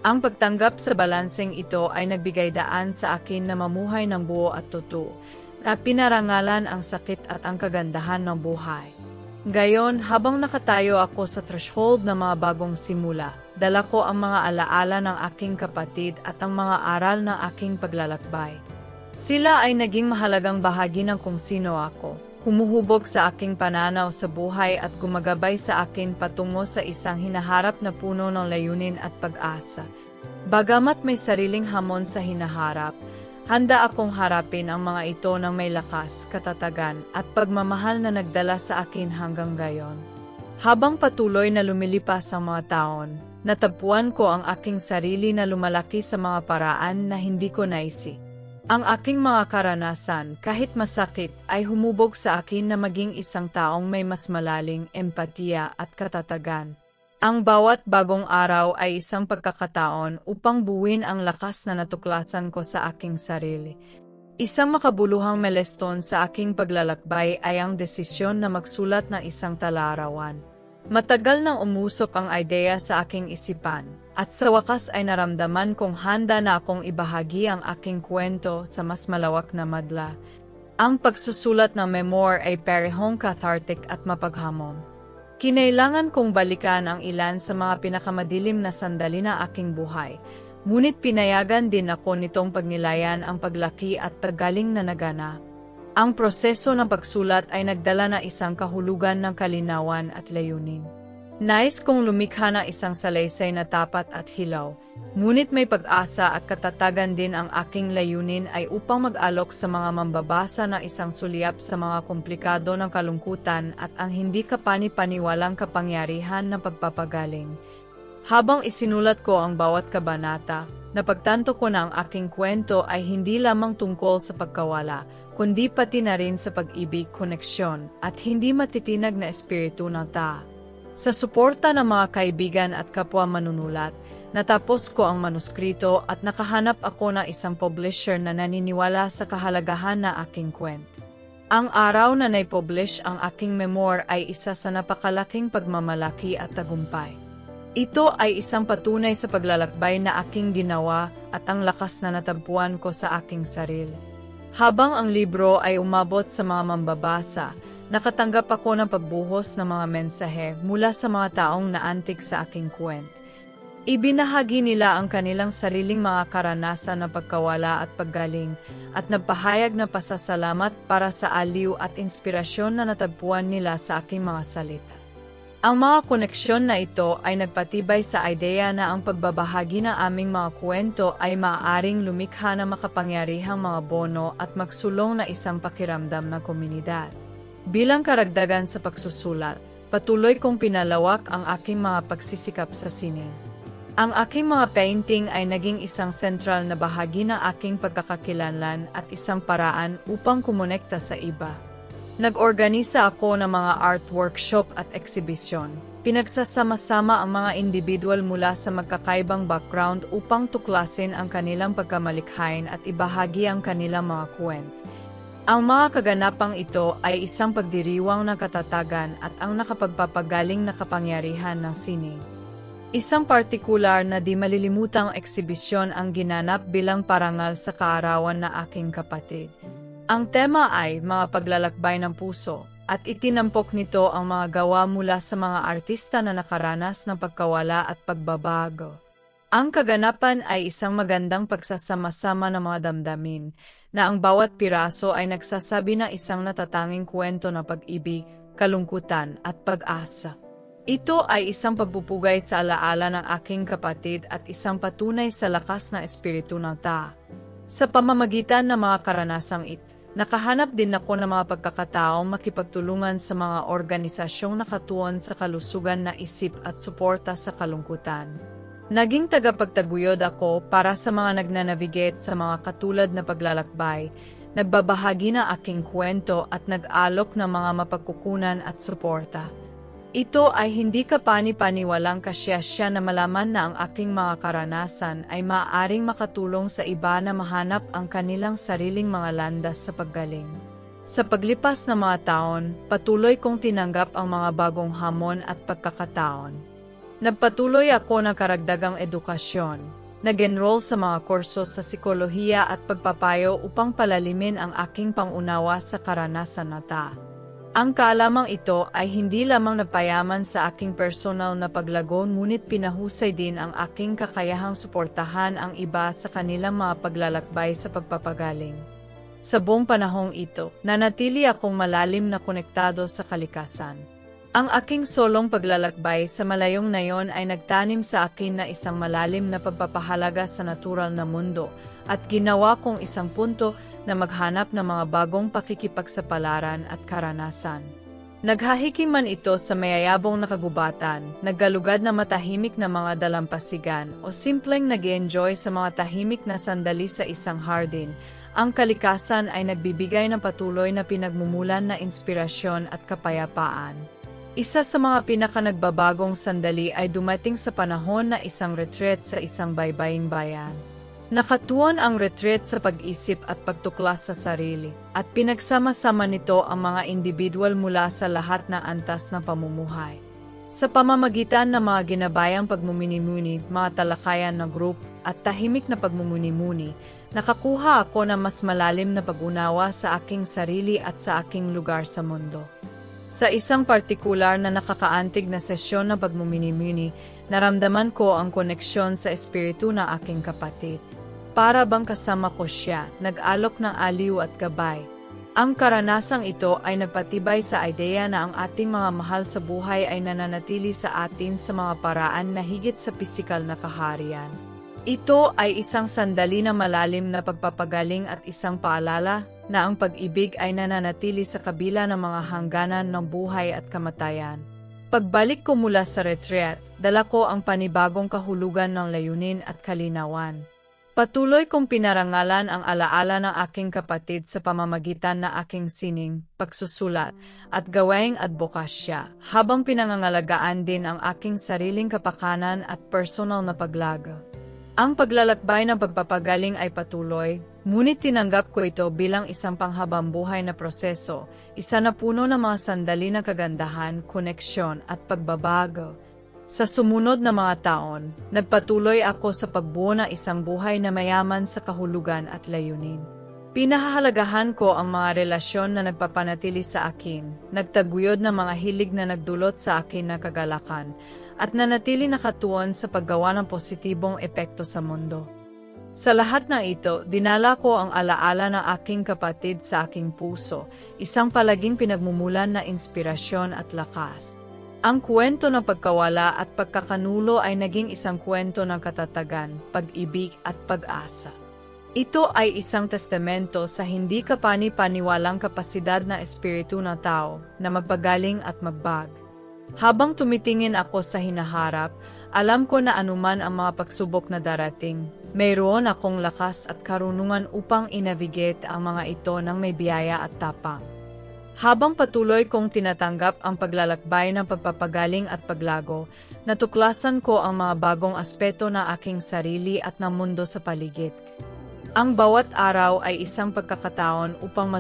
Ang pagtanggap sa balanseng ito ay nagbigay daan sa akin na mamuhay ng buo at totoo, na pinarangalan ang sakit at ang kagandahan ng buhay. Gayon, habang nakatayo ako sa threshold ng mga bagong simula, dala ko ang mga alaala ng aking kapatid at ang mga aral ng aking paglalakbay. Sila ay naging mahalagang bahagi ng kung sino ako, humuhubog sa aking pananaw sa buhay at gumagabay sa akin patungo sa isang hinaharap na puno ng layunin at pag-asa. Bagamat may sariling hamon sa hinaharap, handa akong harapin ang mga ito ng may lakas, katatagan, at pagmamahal na nagdala sa akin hanggang gayon. Habang patuloy na lumilipas ang mga taon, natagpuan ko ang aking sarili na lumalaki sa mga paraan na hindi ko naisip. Ang aking mga karanasan, kahit masakit, ay humubog sa akin na maging isang taong may mas malaling empatiya at katatagan. Ang bawat bagong araw ay isang pagkakataon upang buuin ang lakas na natuklasan ko sa aking sarili. Isang makabuluhang milestone sa aking paglalakbay ay ang desisyon na magsulat ng isang talarawan. Matagal nang umusok ang ideya sa aking isipan, at sa wakas ay naramdaman kong handa na akong ibahagi ang aking kwento sa mas malawak na madla. Ang pagsusulat ng memoir ay parehong cathartic at mapaghamon. Kinailangan kong balikan ang ilan sa mga pinakamadilim na sandali ng aking buhay, Ngunit pinayagan din ako nitong pagnilayan ang paglaki at paggaling na naganap. Ang proseso ng pagsulat ay nagdala na isang kahulugan ng kalinawan at layunin. Nais kong lumikha ng isang salaysay na tapat at hilaw, ngunit may pag-asa at katatagan din. Ang aking layunin ay upang mag-alok sa mga mambabasa ng isang sulyap sa mga komplikado ng kalungkutan at ang hindi kapani-paniwalang kapangyarihan ng pagpapagaling. Habang isinulat ko ang bawat kabanata, napagtanto ko na ang aking kwento ay hindi lamang tungkol sa pagkawala, kundi pati na rin sa pag-ibig, koneksyon, at hindi matitinag na espiritu ng tao. Sa suporta ng mga kaibigan at kapwa manunulat, natapos ko ang manuskrito at nakahanap ako ng isang publisher na naniniwala sa kahalagahan na aking kwento. Ang araw na nai-publish ang aking memoir ay isa sa napakalaking pagmamalaki at tagumpay. Ito ay isang patunay sa paglalakbay na aking ginawa at ang lakas na natagpuan ko sa aking sarili. Habang ang libro ay umabot sa mga mambabasa, nakatanggap ako ng pagbuhos ng mga mensahe mula sa mga taong naantig sa aking kwento. Ibinahagi nila ang kanilang sariling mga karanasan ng pagkawala at paggaling, at nagpahayag na pasasalamat para sa aliw at inspirasyon na natagpuan nila sa aking mga salita. Ang mga koneksyon na ito ay nagpatibay sa ideya na ang pagbabahagi ng aming mga kwento ay maaaring lumikha ng makapangyarihang mga bono at magsulong na isang pakiramdam ng komunidad. Bilang karagdagan sa pagsusulat, patuloy kong pinalawak ang aking mga pagsisikap sa sining. Ang aking mga painting ay naging isang sentral na bahagi ng aking pagkakakilanlan at isang paraan upang kumonekta sa iba. Nag-organisa ako ng mga art workshop at eksibisyon. Pinagsasama-sama ang mga individual mula sa magkakaibang background upang tuklasin ang kanilang pagkamalikhain at ibahagi ang kanilang mga kwento. Ang mga kaganapang ito ay isang pagdiriwang ng katatagan at ang nakapagpapagaling na kapangyarihan ng sining. Isang partikular na di malilimutang eksibisyon ang ginanap bilang parangal sa kaarawan na aking kapatid. Ang tema ay mga paglalakbay ng puso, at itinampok nito ang mga gawa mula sa mga artista na nakaranas ng pagkawala at pagbabago. Ang kaganapan ay isang magandang pagsasama-sama ng mga damdamin, na ang bawat piraso ay nagsasabi ng isang natatanging kwento ng pag-ibig, kalungkutan at pag-asa. Ito ay isang pagpupugay sa alaala ng aking kapatid at isang patunay sa lakas ng espiritu ng tao. Sa pamamagitan ng mga karanasang ito, nakahanap din ako ng mga pagkakataong makipagtulungan sa mga organisasyong nakatuon sa kalusugan na isip at suporta sa kalungkutan. Naging tagapagtaguyod ako para sa mga nagnanavigate sa mga katulad na paglalakbay, nagbabahagi ng aking kwento at nag-alok ng mga mapagkukunan at suporta. Ito ay hindi kapani-paniwalang kasyasya na malaman na ang aking mga karanasan ay maaaring makatulong sa iba na mahanap ang kanilang sariling mga landas sa paggaling. Sa paglipas ng mga taon, patuloy kong tinanggap ang mga bagong hamon at pagkakataon. Nagpatuloy ako ng karagdagang edukasyon, nag-enroll sa mga kurso sa psikolohiya at pagpapayo upang palalimin ang aking pangunawa sa karanasan na ta. Ang kaalamang ito ay hindi lamang napayaman sa aking personal na paglago, ngunit pinahusay din ang aking kakayahang suportahan ang iba sa kanilang mga paglalakbay sa pagpapagaling. Sa buong panahong ito, nanatili akong malalim na konektado sa kalikasan. Ang aking solong paglalakbay sa malayong nayon ay nagtanim sa akin na isang malalim na pagpapahalaga sa natural na mundo at ginawa kong isang punto na maghanap ng mga bagong pakikipagsapalaran at karanasan. Naghahiking man ito sa mayayabong na kagubatan, naggalugad na matahimik na mga dalampasigan o simpleng nag-enjoy sa mga tahimik na sandali sa isang hardin, ang kalikasan ay nagbibigay ng patuloy na pinagmumulan na inspirasyon at kapayapaan. Isa sa mga pinakanagbabagong sandali ay dumating sa panahon na isang retreat sa isang baybaying bayan. Nakatuon ang retreat sa pag-isip at pagtuklas sa sarili, at pinagsama-sama nito ang mga individual mula sa lahat ng antas ng pamumuhay. Sa pamamagitan ng mga ginabayang pagmumuni-muni, mga talakayan na group, at tahimik na pagmumuni-muni, nakakuha ako ng mas malalim na pag-unawa sa aking sarili at sa aking lugar sa mundo. Sa isang partikular na nakakaantig na sesyon ng pagmumini-mini, naramdaman ko ang koneksyon sa espiritu ng aking kapatid. Para bang kasama ko siya, nag-alok ng aliw at gabay. Ang karanasang ito ay nagpatibay sa ideya na ang ating mga mahal sa buhay ay nananatili sa atin sa mga paraan na higit sa pisikal na kaharian. Ito ay isang sandali na malalim na pagpapagaling at isang paalala na ang pag-ibig ay nananatili sa kabila ng mga hangganan ng buhay at kamatayan. Pagbalik ko mula sa retreat, dala ko ang panibagong kahulugan ng layunin at kalinawan. Patuloy kong pinarangalan ang alaala ng aking kapatid sa pamamagitan na aking sining, pagsusulat, at gawaing advokasya, habang pinangangalagaan din ang aking sariling kapakanan at personal na paglago. Ang paglalakbay ng pagpapagaling ay patuloy, ngunit tinanggap ko ito bilang isang panghabambuhay na proseso, isa na puno ng mga sandali ng kagandahan, koneksyon at pagbabago. Sa sumunod na mga taon, nagpatuloy ako sa pagbuo ng isang buhay na mayaman sa kahulugan at layunin. Pinahahalagahan ko ang mga relasyon na nagpapanatili sa akin, nagtaguyod ng mga hilig na nagdulot sa akin na kagalakan, at nanatili nakatuon sa paggawa ng positibong epekto sa mundo. Sa lahat ng ito, dinala ko ang alaala ng aking kapatid sa aking puso, isang palaging pinagmumulan na inspirasyon at lakas. Ang kwento ng pagkawala at pagkakanulo ay naging isang kwento ng katatagan, pag-ibig at pag-asa. Ito ay isang testamento sa hindi kapani-paniwalang kapasidad na espiritu ng tao na magpagaling at magbag. Habang tumitingin ako sa hinaharap, alam ko na anuman ang mga pagsubok na darating, mayroon akong lakas at karunungan upang inavigate ang mga ito ng may biyaya at tapang. Habang patuloy kong tinatanggap ang paglalakbay ng pagpapagaling at paglago, natuklasan ko ang mga bagong aspeto ng aking sarili at ng mundo sa paligid. Ang bawat araw ay isang pagkakataon upang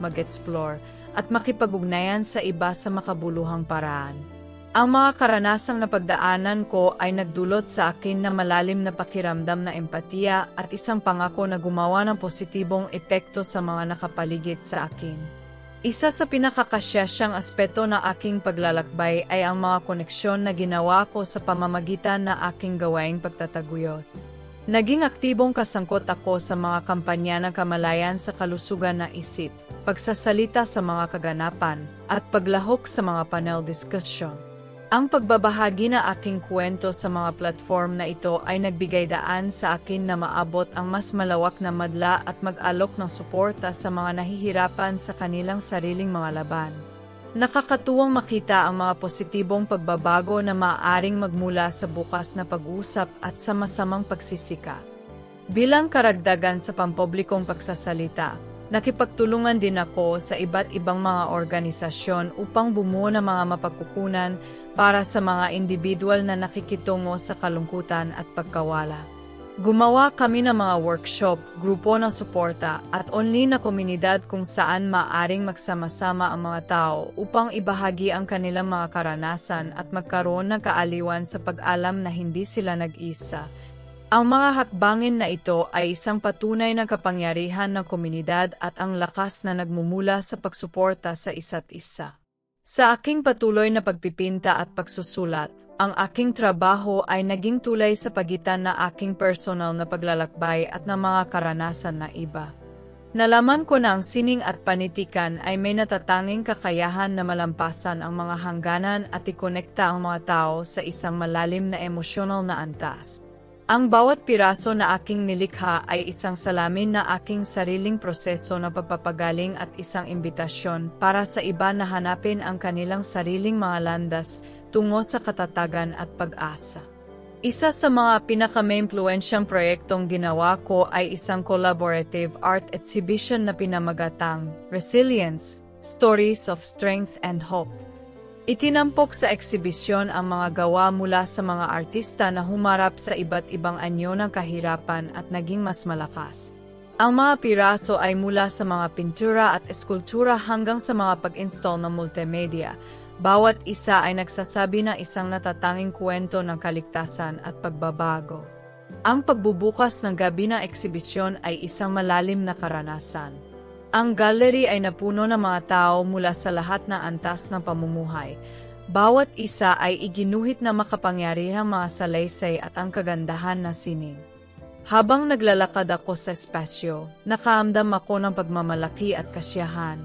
mag-explore, at makipag-ugnayan sa iba sa makabuluhang paraan. Ang mga karanasang napagdaanan ko ay nagdulot sa akin ng malalim na pakiramdam na empatiya at isang pangako na gumawa ng positibong epekto sa mga nakapaligid sa akin. Isa sa pinakakasyasyang aspeto ng aking paglalakbay ay ang mga koneksyon na ginawa ko sa pamamagitan ng aking gawaing pagtataguyod. Naging aktibong kasangkot ako sa mga kampanya ng kamalayan sa kalusugan ng isip, pagsasalita sa mga kaganapan, at paglahok sa mga panel diskusyon. Ang pagbabahagi na aking kwento sa mga platform na ito ay nagbigay daan sa akin na maabot ang mas malawak na madla at mag-alok ng suporta sa mga nahihirapan sa kanilang sariling mga laban. Nakakatuwang makita ang mga positibong pagbabago na maaaring magmula sa bukas na pag-usap at sa masamang pagsisika. Bilang karagdagan sa pampublikong pagsasalita, nakipagtulungan din ako sa iba't ibang mga organisasyon upang bumuo ng mga mapagkukunan para sa mga individual na nakikitungo sa kalungkutan at pagkawala. Gumawa kami ng mga workshop, grupo ng suporta, at online na komunidad kung saan maaaring magsama-sama ang mga tao upang ibahagi ang kanilang mga karanasan at magkaroon ng kaaliwan sa pag-alam na hindi sila nag-isa. Ang mga hakbangin na ito ay isang patunay ng kapangyarihan ng komunidad at ang lakas na nagmumula sa pagsuporta sa isa't isa. Sa aking patuloy na pagpipinta at pagsusulat, ang aking trabaho ay naging tulay sa pagitan na aking personal na paglalakbay at ng mga karanasan na iba. Nalaman ko na ang sining at panitikan ay may natatanging kakayahan na malampasan ang mga hangganan at ikonekta ang mga tao sa isang malalim na emosyonal na antas. Ang bawat piraso na aking nilikha ay isang salamin na aking sariling proseso na pagpapagaling at isang imbitasyon para sa iba na hanapin ang kanilang sariling mga landas tungo sa katatagan at pag-asa. Isa sa mga pinaka-maimpluwensyang proyektong ginawa ko ay isang collaborative art exhibition na pinamagatang Resilience, Stories of Strength and Hope. Itinampok sa eksibisyon ang mga gawa mula sa mga artista na humarap sa iba't ibang anyo ng kahirapan at naging mas malakas. Ang mga piraso ay mula sa mga pintura at eskultura hanggang sa mga pag-install ng multimedia. Bawat isa ay nagsasabi ng isang natatanging kwento ng kaligtasan at pagbabago. Ang pagbubukas ng gabi ng eksibisyon ay isang malalim na karanasan. Ang gallery ay napuno ng mga tao mula sa lahat ng antas ng pamumuhay. Bawat isa ay iginuhit na makapangyarihang mga salaysay at ang kagandahan na sining. Habang naglalakad ako sa espasyo, nakaamdam ako ng pagmamalaki at kasiyahan.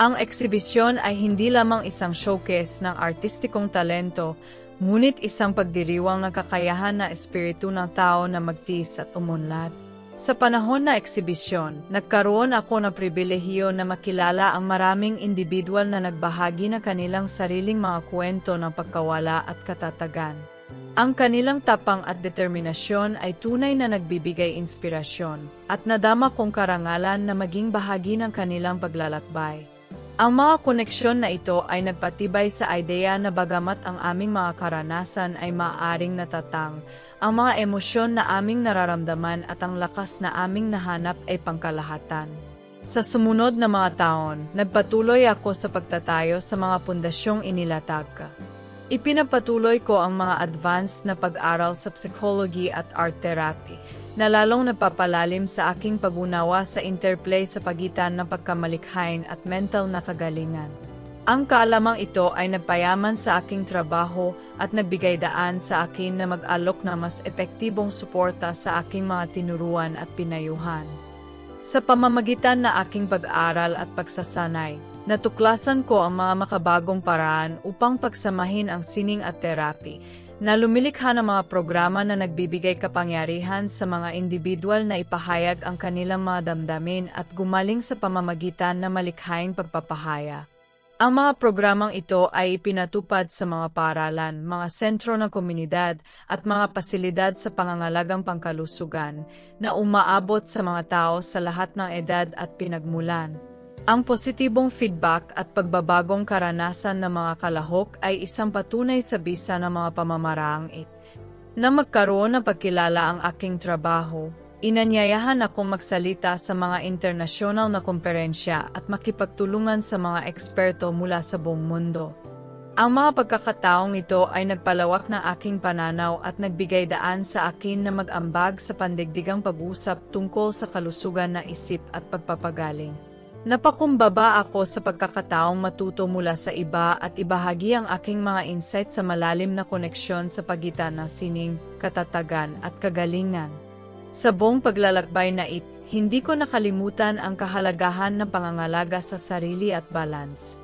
Ang eksibisyon ay hindi lamang isang showcase ng artistikong talento, ngunit isang pagdiriwang ng kakayahan na espiritu ng tao na magtiis at umunlad. Sa panahon na eksibisyon, nagkaroon ako ng pribilehiyo na makilala ang maraming individual na nagbahagi ng kanilang sariling mga kwento ng pagkawala at katatagan. Ang kanilang tapang at determinasyon ay tunay na nagbibigay inspirasyon, at nadama kong karangalan na maging bahagi ng kanilang paglalakbay. Ang mga koneksyon na ito ay nagpatibay sa ideya na bagamat ang aming mga karanasan ay maaaring natatang, ang mga emosyon na aming nararamdaman at ang lakas na aming nahanap ay pangkalahatan. Sa sumunod na mga taon, nagpatuloy ako sa pagtatayo sa mga pundasyong inilatag. Ipinapatuloy ko ang mga advanced na pag-aral sa psychology at art therapy, na lalong napapalalim sa aking pag-unawa sa interplay sa pagitan ng pagkamalikhain at mental na kagalingan. Ang kaalamang ito ay nagpayaman sa aking trabaho at nagbigay daan sa akin na mag-alok ng mas epektibong suporta sa aking mga tinuruan at pinayuhan. Sa pamamagitan na aking pag-aaral at pagsasanay, natuklasan ko ang mga makabagong paraan upang pagsamahin ang sining at therapy, na lumilikha ng mga programa na nagbibigay kapangyarihan sa mga individual na ipahayag ang kanilang mga damdamin at gumaling sa pamamagitan na malikhaing pagpapahaya. Ang mga programang ito ay ipinatupad sa mga paaralan, mga sentro ng komunidad at mga pasilidad sa pangangalagang pangkalusugan na umaabot sa mga tao sa lahat ng edad at pinagmulan. Ang positibong feedback at pagbabagong karanasan ng mga kalahok ay isang patunay sa bisa ng mga pamamaraang ito. Na magkaroon ng pagkilala ang aking trabaho, inanyayahan akong magsalita sa mga internasyonal na komperensya at makipagtulungan sa mga eksperto mula sa buong mundo. Ang mga pagkakataong ito ay nagpalawak ng aking pananaw at nagbigay daan sa akin na mag-ambag sa pandigdigang pag-usap tungkol sa kalusugan ng isip at pagpapagaling. Napakumbaba ako sa pagkakataong matuto mula sa iba at ibahagi ang aking mga insight sa malalim na koneksyon sa pagitan ng sining, katatagan at kagalingan. Sa buong paglalakbay na hindi ko nakalimutan ang kahalagahan ng pangangalaga sa sarili at balance.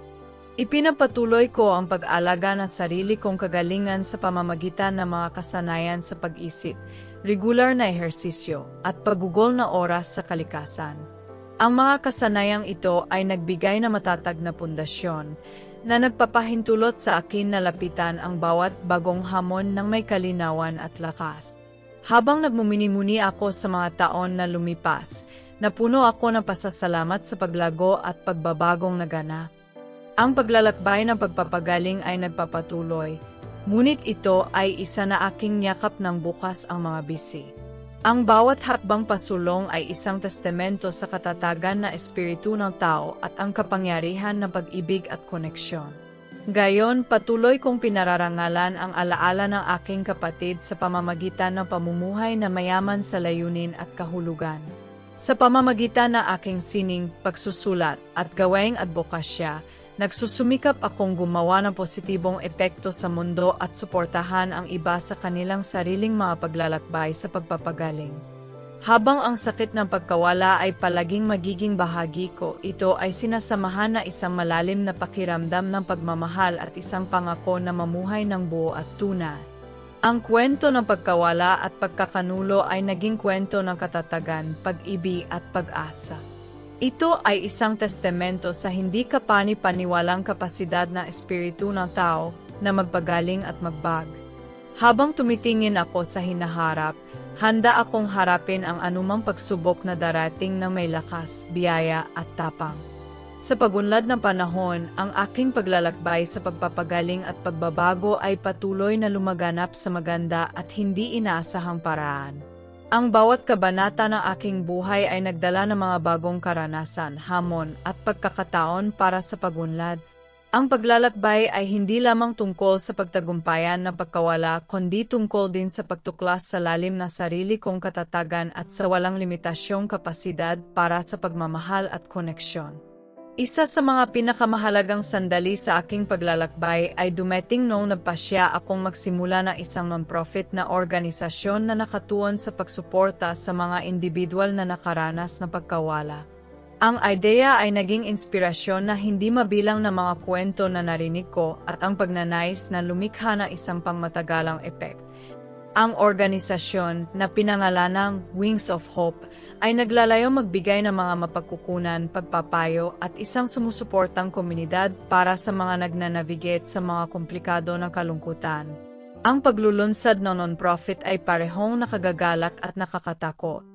Ipinapatuloy ko ang pag-alaga ng sarili kong kagalingan sa pamamagitan ng mga kasanayan sa pag-isip, regular na ehersisyo, at paggugol na oras sa kalikasan. Ang mga kasanayang ito ay nagbigay na matatag na pundasyon na nagpapahintulot sa akin na lapitan ang bawat bagong hamon ng may kalinawan at lakas. Habang nagmumuni-muni ako sa mga taon na lumipas, napuno ako ng pasasalamat sa paglago at pagbabagong naganap. Ang paglalakbay ng pagpapagaling ay nagpapatuloy, ngunit ito ay isa na aking yakap ng bukas ang mga bisi. Ang bawat hakbang pasulong ay isang testamento sa katatagan na espiritu ng tao at ang kapangyarihan ng pag-ibig at koneksyon. Gayon, patuloy kong pinararangalan ang alaala ng aking kapatid sa pamamagitan ng pamumuhay na mayaman sa layunin at kahulugan. Sa pamamagitan ng aking sining, pagsusulat, at gawaing advokasya, nagsusumikap akong gumawa ng positibong epekto sa mundo at suportahan ang iba sa kanilang sariling mga paglalakbay sa pagpapagaling. Habang ang sakit ng pagkawala ay palaging magiging bahagi ko, ito ay sinasamahan na isang malalim na pakiramdam ng pagmamahal at isang pangako na mamuhay ng buo at tunay. Ang kwento ng pagkawala at pagkakanulo ay naging kwento ng katatagan, pag-ibig at pag-asa. Ito ay isang testamento sa hindi kapani-paniwalang kapasidad ng espiritu ng tao na magpagaling at magbag. Habang tumitingin ako sa hinaharap, handa akong harapin ang anumang pagsubok na darating ng may lakas, biyaya at tapang. Sa pagunlad ng panahon, ang aking paglalakbay sa pagpapagaling at pagbabago ay patuloy na lumaganap sa maganda at hindi inaasahang paraan. Ang bawat kabanata ng aking buhay ay nagdala ng mga bagong karanasan, hamon, at pagkakataon para sa pagunlad. Ang paglalakbay ay hindi lamang tungkol sa pagtagumpayan ng pagkawala, kundi tungkol din sa pagtuklas sa lalim na sarili kong katatagan at sa walang limitasyong kapasidad para sa pagmamahal at koneksyon. Isa sa mga pinakamahalagang sandali sa aking paglalakbay ay dumating noong nagpasya akong magsimula ng isang non-profit na organisasyon na nakatuon sa pagsuporta sa mga individual na nakaranas ng pagkawala. Ang ideya ay naging inspirasyon na hindi mabilang na mga kwento na narinig ko at ang pagnanais na lumikha ng isang pangmatagalang epek. Ang organisasyon na pinangalanang Wings of Hope ay naglalayong magbigay ng mga mapagkukunan, pagpapayo at isang sumusuportang komunidad para sa mga nagnanavigate sa mga komplikado ng kalungkutan. Ang paglulunsad ng non-profit ay parehong nakagagalak at nakakatakot.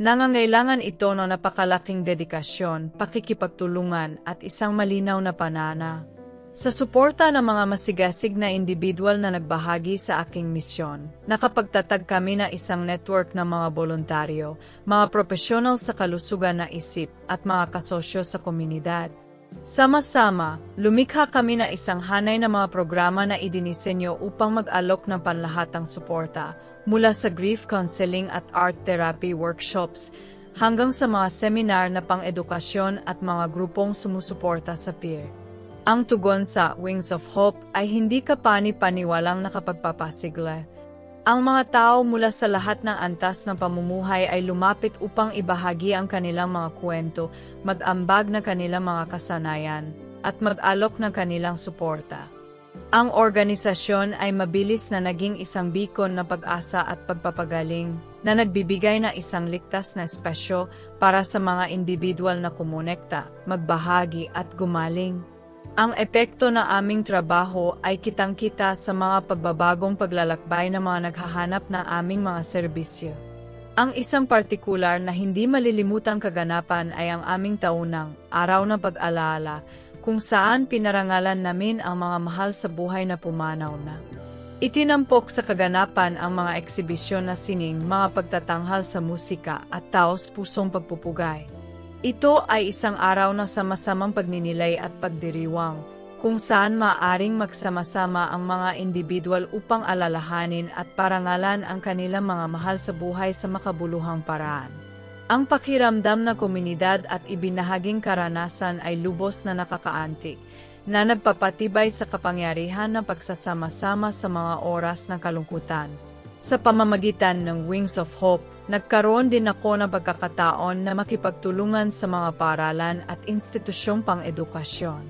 Nangangailangan ito ng napakalaking dedikasyon, pakikipagtulungan at isang malinaw na panana. Sa suporta ng mga masigasig na individual na nagbahagi sa aking misyon, nakapagtatag kami na isang network ng mga voluntaryo, mga profesional sa kalusugan ng isip at mga kasosyo sa komunidad. Sama-sama, lumikha kami na isang hanay na mga programa na idinisenyo upang mag-alok ng panlahatang suporta, mula sa grief counseling at art therapy workshops, hanggang sa mga seminar na pang-edukasyon at mga grupong sumusuporta sa peer. Ang tugon sa Wings of Hope ay hindi kapani-paniwalang nakapagpapasigla. Ang mga tao mula sa lahat ng antas ng pamumuhay ay lumapit upang ibahagi ang kanilang mga kwento, mag-ambag na kanilang mga kasanayan, at mag-alok ng kanilang suporta. Ang organisasyon ay mabilis na naging isang beacon ng pag-asa at pagpapagaling, na nagbibigay na isang ligtas na espasyo para sa mga individual na kumonekta, magbahagi at gumaling. Ang epekto ng aming trabaho ay kitang-kita sa mga pagbabagong paglalakbay ng mga naghahanap ng aming mga serbisyo. Ang isang partikular na hindi malilimutang kaganapan ay ang aming taunang Araw ng Pag-alaala, kung saan pinarangalan namin ang mga mahal sa buhay na pumanaw na. Itinampok sa kaganapan ang mga eksibisyon na sining, mga pagtatanghal sa musika at taos-pusong pagpupugay. Ito ay isang araw na sama-samang pagninilay at pagdiriwang, kung saan maaaring magsama-sama ang mga individual upang alalahanin at parangalan ang kanilang mga mahal sa buhay sa makabuluhang paraan. Ang pakiramdam ng komunidad at ibinahaging karanasan ay lubos na nakakaantig, na nagpapatibay sa kapangyarihan ng pagsasama-sama sa mga oras ng kalungkutan. Sa pamamagitan ng Wings of Hope, nagkaroon din ako ng pagkakataon na makipagtulungan sa mga paaralan at institusyong pang-edukasyon.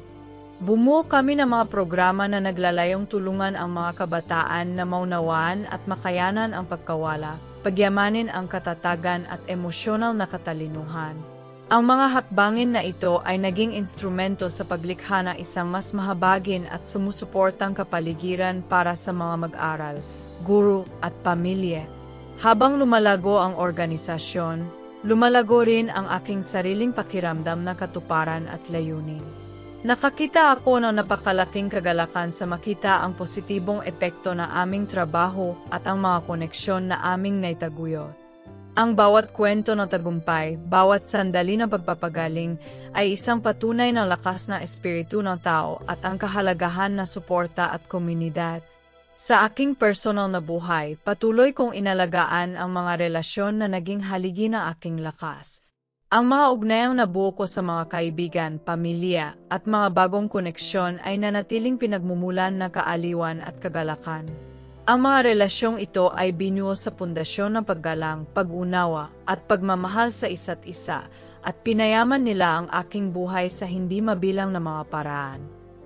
Bumuo kami ng mga programa na naglalayong tulungan ang mga kabataan na maunawaan at makayanan ang pagkawala, pagyamanin ang katatagan at emosyonal na katalinuhan. Ang mga hakbangin na ito ay naging instrumento sa paglikha ng isang mas mahabagin at sumusuportang kapaligiran para sa mga mag-aral, guro at pamilya. Habang lumalago ang organisasyon, lumalago rin ang aking sariling pakiramdam na katuparan at layunin. Nakakita ako ng napakalaking kagalakan sa makita ang positibong epekto ng aming trabaho at ang mga koneksyon na aming naitaguyod. Ang bawat kwento ng tagumpay, bawat sandali ng pagpapagaling ay isang patunay ng lakas ng espiritu ng tao at ang kahalagahan na suporta at komunidad. Sa aking personal na buhay, patuloy kong inalagaan ang mga relasyon na naging haligi ng aking lakas. Ang mga ugnayang nabuo ko sa mga kaibigan, pamilya, at mga bagong koneksyon ay nanatiling pinagmumulan ng kaaliwan at kagalakan. Ang mga relasyong ito ay binuo sa pundasyon ng paggalang, pag-unawa, at pagmamahal sa isa't isa, at pinayaman nila ang aking buhay sa hindi mabilang na mga paraan.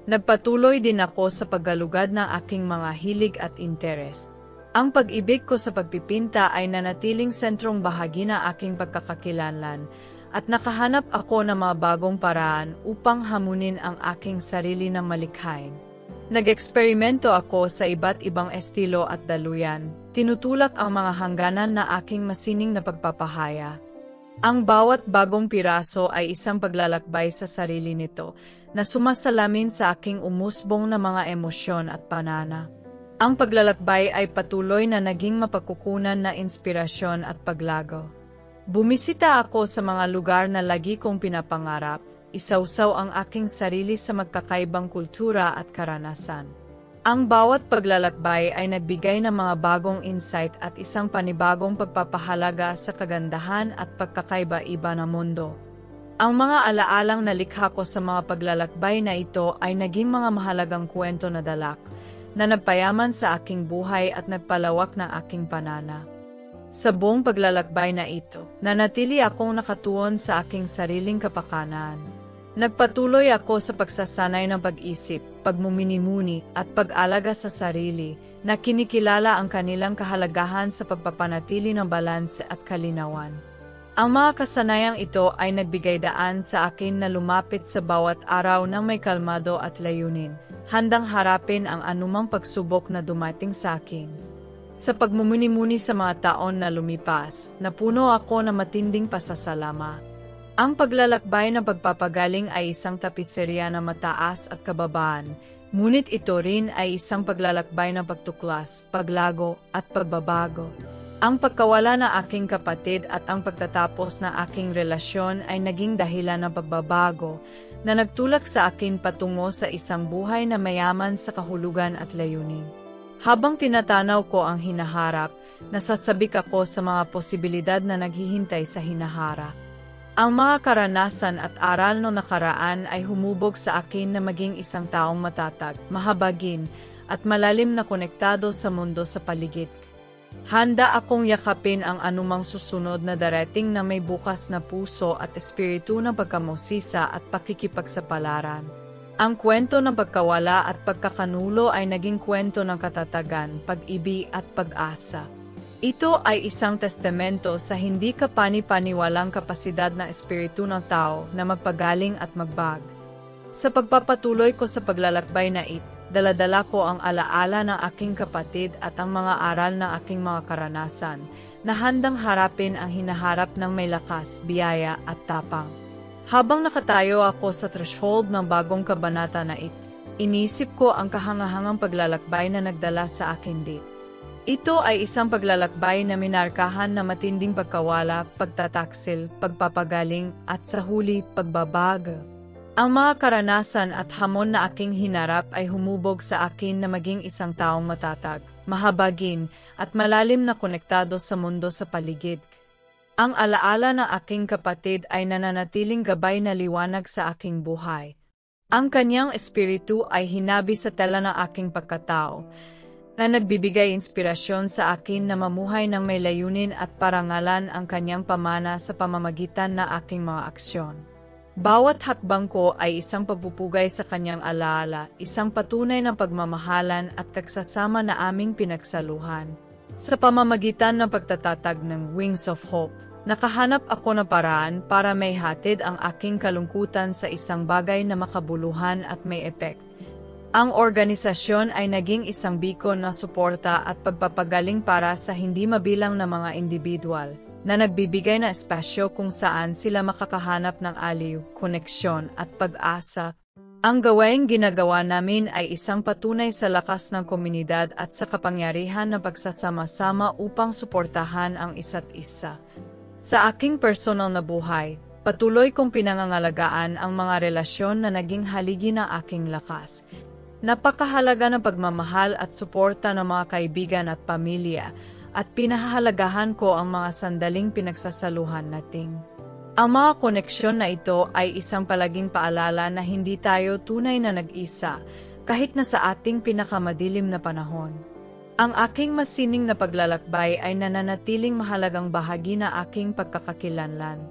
Nagpatuloy din ako sa paggalugad ng aking mga hilig at interes. Ang pag-ibig ko sa pagpipinta ay nanatiling sentrong bahagi ng aking pagkakakilanlan, at nakahanap ako ng mga bagong paraan upang hamunin ang aking sarili ng malikhain. Nag-eksperimento ako sa iba't ibang estilo at daluyan, tinutulak ang mga hangganan na aking masining na pagpapahaya. Ang bawat bagong piraso ay isang paglalakbay sa sarili nito, na sumasalamin sa aking umusbong na mga emosyon at panana. Ang paglalakbay ay patuloy na naging mapagkukunan na inspirasyon at paglago. Bumisita ako sa mga lugar na lagi kong pinapangarap, isawsaw ang aking sarili sa magkakaibang kultura at karanasan. Ang bawat paglalakbay ay nagbigay ng mga bagong insight at isang panibagong pagpapahalaga sa kagandahan at pagkakaiba-iba ng mundo. Ang mga alaalang nalikha ko sa mga paglalakbay na ito ay naging mga mahalagang kwento na dalak, na nagpayaman sa aking buhay at nagpalawak ng aking panana. Sa buong paglalakbay na ito, nanatili akong nakatuon sa aking sariling kapakanan. Nagpatuloy ako sa pagsasanay ng pag-isip, pagmumuni-muni at pag-alaga sa sarili, na kinikilala ang kanilang kahalagahan sa pagpapanatili ng balanse at kalinawan. Ang mga kasanayang ito ay nagbigay daan sa akin na lumapit sa bawat araw ng may kalmado at layunin, handang harapin ang anumang pagsubok na dumating sa akin. Sa pagmumuni-muni sa mga taon na lumipas, napuno ako ng matinding pasasalamat. Ang paglalakbay ng pagpapagaling ay isang tapiserya na mataas at kababaan, ngunit ito rin ay isang paglalakbay ng pagtuklas, paglago, at pagbabago. Ang pagkawala ng aking kapatid at ang pagtatapos ng aking relasyon ay naging dahilan ng pagbabago, na nagtulak sa akin patungo sa isang buhay na mayaman sa kahulugan at layunin. Habang tinatanaw ko ang hinaharap, nasasabik ako sa mga posibilidad na naghihintay sa hinaharap. Ang mga karanasan at aral no nakaraan ay humubog sa akin na maging isang taong matatag, mahabagin, at malalim na konektado sa mundo sa paligid. Handa akong yakapin ang anumang susunod na darating na may bukas na puso at espiritu ng pagkamusisa at pakikipagsapalaran. Ang kwento ng pagkawala at pagkakanulo ay naging kwento ng katatagan, pag-ibig at pag-asa. Ito ay isang testamento sa hindi kapani-paniwalang kapasidad ng espiritu ng tao na magpagaling at magbag. Sa pagpapatuloy ko sa paglalakbay na ito, dala-dala ko ang alaala ng aking kapatid at ang mga aral ng aking mga karanasan, na handang harapin ang hinaharap ng may lakas, biyaya at tapang. Habang nakatayo ako sa threshold ng bagong kabanata na ito, inisip ko ang kahangahangang paglalakbay na nagdala sa akin dito. Ito ay isang paglalakbay na minarkahan na matinding pagkawala, pagtataksil, pagpapagaling, at sa huli, pagbabago. Ang mga karanasan at hamon na aking hinarap ay humubog sa akin na maging isang taong matatag, mahabagin, at malalim na konektado sa mundo sa paligid. Ang alaala ng aking kapatid ay nananatiling gabay na liwanag sa aking buhay. Ang kanyang espiritu ay hinabi sa tela ng aking pagkatao, na nagbibigay inspirasyon sa akin na mamuhay ng may layunin at parangalan ang kanyang pamana sa pamamagitan ng aking mga aksyon. Bawat hakbang ko ay isang pagpupugay sa kanyang alaala, isang patunay ng pagmamahalan at kagsasama na aming pinagsaluhan. Sa pamamagitan ng pagtatatag ng Wings of Hope, nakahanap ako ng paraan para may hatid ang aking kalungkutan sa isang bagay na makabuluhan at may epekto. Ang organisasyon ay naging isang bikon na suporta at pagpapagaling para sa hindi mabilang na mga individual, na nagbibigay na espasyo kung saan sila makakahanap ng aliw, koneksyon at pag-asa. Ang gawaing ginagawa namin ay isang patunay sa lakas ng komunidad at sa kapangyarihan ng pagsasama-sama upang suportahan ang isa't isa. Sa aking personal na buhay, patuloy kong pinangangalagaan ang mga relasyon na naging haligi ng aking lakas. Napakahalaga ng pagmamahal at suporta ng mga kaibigan at pamilya, at pinahahalagahan ko ang mga sandaling pinagsasaluhan natin. Ang mga koneksyon na ito ay isang palaging paalala na hindi tayo tunay na nag-isa, kahit na sa ating pinakamadilim na panahon. Ang aking masining na paglalakbay ay nananatiling mahalagang bahagi na aking pagkakakilanlan.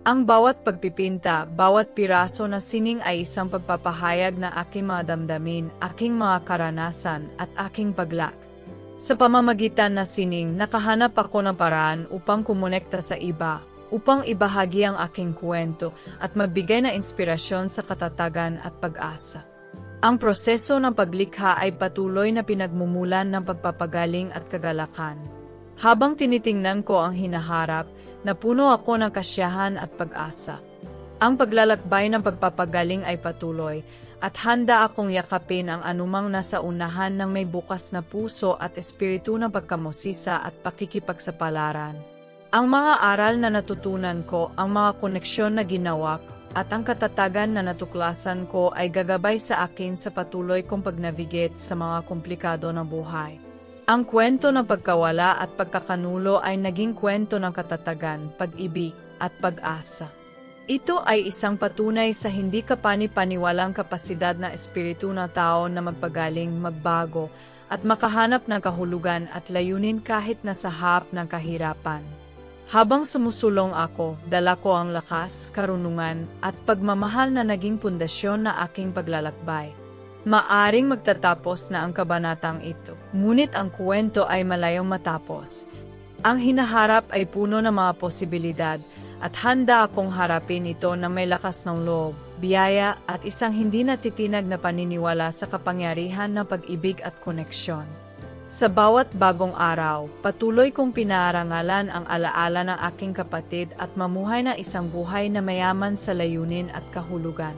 Ang bawat pagpipinta, bawat piraso na sining ay isang pagpapahayag na aking mga damdamin, aking mga karanasan, at aking paglak. Sa pamamagitan na sining, nakahanap ako ng paraan upang kumonekta sa iba, upang ibahagi ang aking kwento, at magbigay na inspirasyon sa katatagan at pag-asa. Ang proseso ng paglikha ay patuloy na pinagmumulan ng pagpapagaling at kagalakan. Habang tinitingnan ko ang hinaharap, napuno ako ng kasiyahan at pag-asa. Ang paglalakbay ng pagpapagaling ay patuloy, at handa akong yakapin ang anumang nasa unahan ng may bukas na puso at espiritu ng pagkamusisa at pakikipagsapalaran. Ang mga aral na natutunan ko, ang mga koneksyon na ginawa ko, at ang katatagan na natuklasan ko ay gagabay sa akin sa patuloy kong pag-navigate sa mga komplikado ng buhay. Ang kwento ng pagkawala at pagkakanulo ay naging kwento ng katatagan, pag-ibig, at pag-asa. Ito ay isang patunay sa hindi kapani-paniwalang kapasidad ng espiritu ng tao na magpagaling, magbago, at makahanap ng kahulugan at layunin kahit nasa harap ng kahirapan. Habang sumusulong ako, dala ko ang lakas, karunungan, at pagmamahal na naging pundasyon na aking paglalakbay. Maaring magtatapos na ang kabanatang ito, ngunit ang kwento ay malayong matapos. Ang hinaharap ay puno ng mga posibilidad, at handa akong harapin ito na may lakas ng loob, biyaya, at isang hindi natitinag na paniniwala sa kapangyarihan ng pag-ibig at koneksyon. Sa bawat bagong araw, patuloy kong pinaarangalan ang alaala ng aking kapatid at mamuhay na isang buhay na mayaman sa layunin at kahulugan.